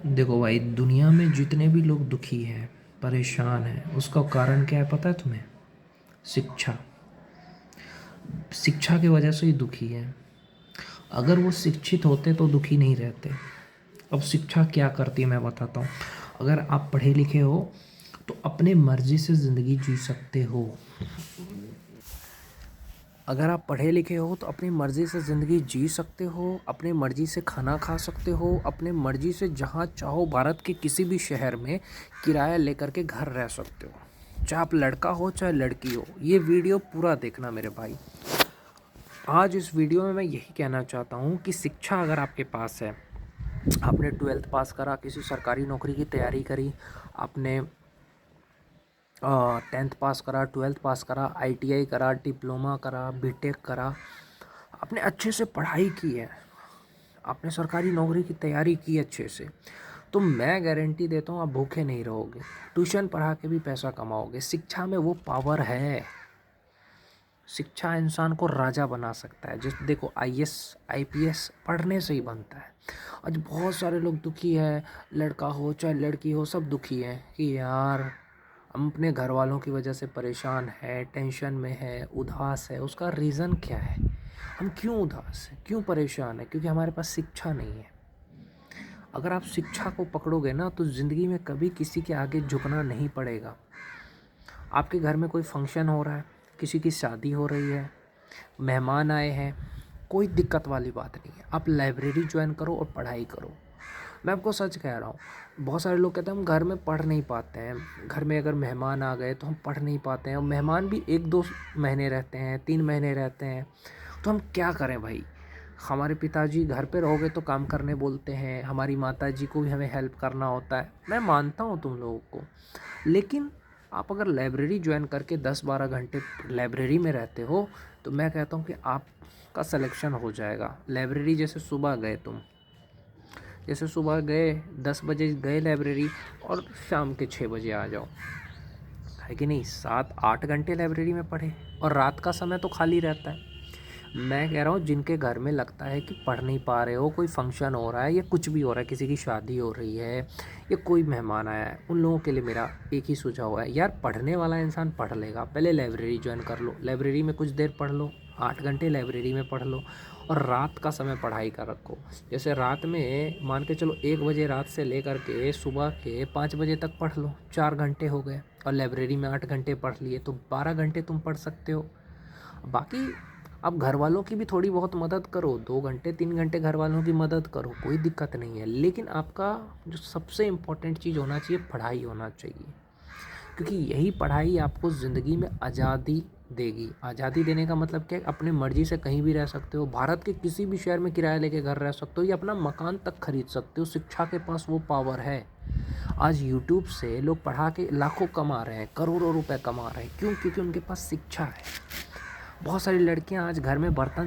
देखो भाई, दुनिया में जितने भी लोग दुखी हैं, परेशान हैं, उसका कारण क्या है पता है तुम्हें? शिक्षा। शिक्षा की वजह से ही दुखी हैं। अगर वो शिक्षित होते तो दुखी नहीं रहते। अब शिक्षा क्या करती है मैं बताता हूँ। अगर आप पढ़े लिखे हो तो अपने मर्जी से ज़िंदगी जी सकते हो। अगर आप पढ़े लिखे हो तो अपनी मर्ज़ी से ज़िंदगी जी सकते हो, अपनी मर्ज़ी से खाना खा सकते हो, अपने मर्ज़ी से जहाँ चाहो भारत के किसी भी शहर में किराया लेकर के घर रह सकते हो। चाहे आप लड़का हो चाहे लड़की हो, ये वीडियो पूरा देखना मेरे भाई। आज इस वीडियो में मैं यही कहना चाहता हूँ कि शिक्षा अगर आपके पास है, आपने 12th पास करा, किसी सरकारी नौकरी की तैयारी करी, आपने 10th पास करा, 12th पास करा, ITI करा, डिप्लोमा करा, बीटेक करा, आपने अच्छे से पढ़ाई की है, आपने सरकारी नौकरी की तैयारी की अच्छे से, तो मैं गारंटी देता हूँ आप भूखे नहीं रहोगे। ट्यूशन पढ़ा के भी पैसा कमाओगे। शिक्षा में वो पावर है। शिक्षा इंसान को राजा बना सकता है। जैसे देखो, IAS IPS पढ़ने से ही बनता है। आज बहुत सारे लोग दुखी है, लड़का हो चाहे लड़की हो, सब दुखी हैं कि यार हम अपने घर वालों की वजह से परेशान है, टेंशन में है, उदास है। उसका रीज़न क्या है? हम क्यों उदास हैं, क्यों परेशान है? क्योंकि हमारे पास शिक्षा नहीं है। अगर आप शिक्षा को पकड़ोगे ना तो ज़िंदगी में कभी किसी के आगे झुकना नहीं पड़ेगा। आपके घर में कोई फंक्शन हो रहा है, किसी की शादी हो रही है, मेहमान आए हैं, कोई दिक्कत वाली बात नहीं है। आप लाइब्रेरी ज्वाइन करो और पढ़ाई करो। मैं आपको सच कह रहा हूँ। बहुत सारे लोग कहते हैं हम घर में पढ़ नहीं पाते हैं, घर में अगर मेहमान आ गए तो हम पढ़ नहीं पाते हैं, और मेहमान भी 1-2 महीने रहते हैं, 3 महीने रहते हैं, तो हम क्या करें भाई? हमारे पिताजी घर पे रहोगे तो काम करने बोलते हैं, हमारी माताजी को भी हमें हेल्प करना होता है। मैं मानता हूँ तुम लोगों को, लेकिन आप अगर लाइब्रेरी ज्वाइन करके 10-12 घंटे लाइब्रेरी में रहते हो तो मैं कहता हूँ कि आपका सिलेक्शन हो जाएगा। लाइब्रेरी जैसे सुबह गए तुम, जैसे सुबह गए 10 बजे गए लाइब्रेरी और शाम के 6 बजे आ जाओ, है कि नहीं? 7-8 घंटे लाइब्रेरी में पढ़े, और रात का समय तो खाली रहता है। मैं कह रहा हूँ जिनके घर में लगता है कि पढ़ नहीं पा रहे हो, कोई फंक्शन हो रहा है या कुछ भी हो रहा है, किसी की शादी हो रही है या कोई मेहमान आया है, उन लोगों के लिए मेरा एक ही सुझाव है, यार पढ़ने वाला इंसान पढ़ लेगा। पहले लाइब्रेरी ज्वाइन कर लो, लाइब्रेरी में कुछ देर पढ़ लो, 8 घंटे लाइब्रेरी में पढ़ लो, और रात का समय पढ़ाई का रखो। जैसे रात में मान के चलो 1 बजे रात से लेकर के सुबह के 5 बजे तक पढ़ लो, 4 घंटे हो गए, और लाइब्रेरी में 8 घंटे पढ़ लिए तो 12 घंटे तुम पढ़ सकते हो। बाकी अब घर वालों की भी थोड़ी बहुत मदद करो, 2 घंटे 3 घंटे घर वालों की मदद करो, कोई दिक्कत नहीं है। लेकिन आपका जो सबसे इम्पोर्टेंट चीज़ होना चाहिए, पढ़ाई होना चाहिए, क्योंकि यही पढ़ाई आपको ज़िंदगी में आज़ादी देगी। आज़ादी देने का मतलब क्या है? अपने मर्ज़ी से कहीं भी रह सकते हो, भारत के किसी भी शहर में किराया लेके घर रह सकते हो, या अपना मकान तक खरीद सकते हो। शिक्षा के पास वो पावर है। आज यूट्यूब से लोग पढ़ा के लाखों कमा रहे हैं, करोड़ों रुपए कमा रहे हैं। क्यों? क्योंकि उनके पास शिक्षा है। बहुत सारी लड़कियां आज घर में बर्तन